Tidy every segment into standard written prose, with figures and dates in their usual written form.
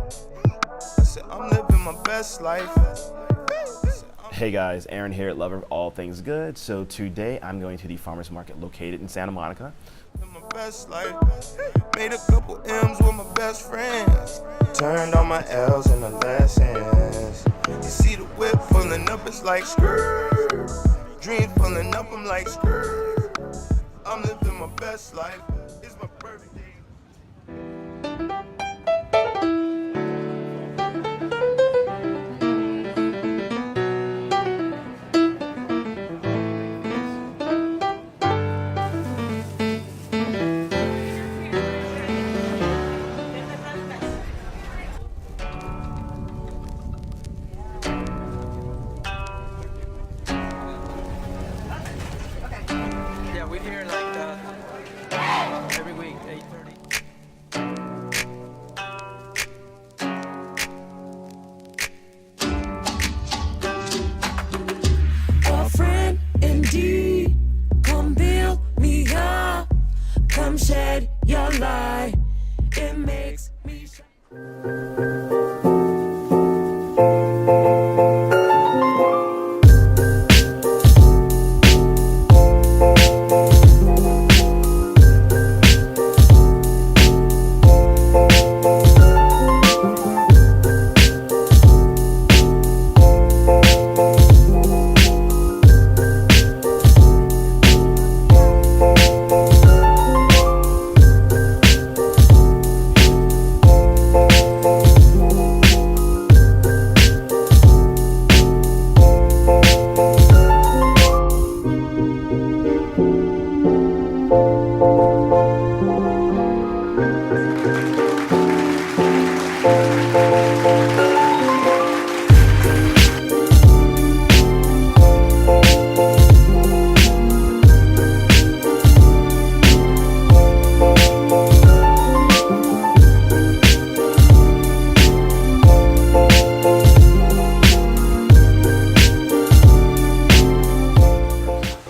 I said, I'm living my best life. Hey guys, Aaron here at Lover of All Things Good. So today I'm going to the farmers market located in Santa Monica. My best life. Made a couple M's with my best friends. Turned all my L's into lessons. You see the whip pulling up, it's like skirt. Dreams pulling up, I'm like skirt. I'm living my best life. It's my birthday. Yeah, we're here like every week, 8:30. A friend indeed, come build me up, come shed your light, it makes me shine.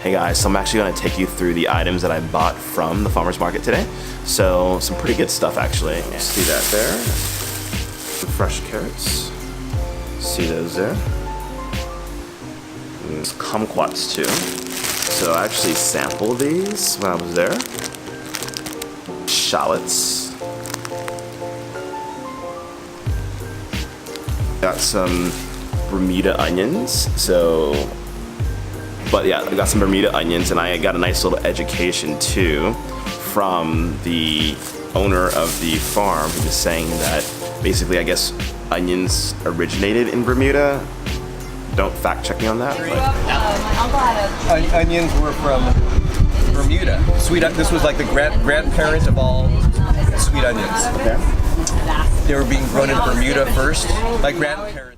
Hey guys, so I'm actually going to take you through the items that I bought from the farmers market today. So some pretty good stuff actually. See that there? Some fresh carrots. See those there? And kumquats too. So I actually sampled these when I was there. Shallots. Got some Bermuda onions. But yeah, I got some Bermuda onions, and I got a nice little education too from the owner of the farm, who was saying that basically, I guess, onions originated in Bermuda. Don't fact check me on that. Onions were from Bermuda. This was like the grandparent of all sweet onions. Okay. They were being grown in Bermuda first. My grandparents.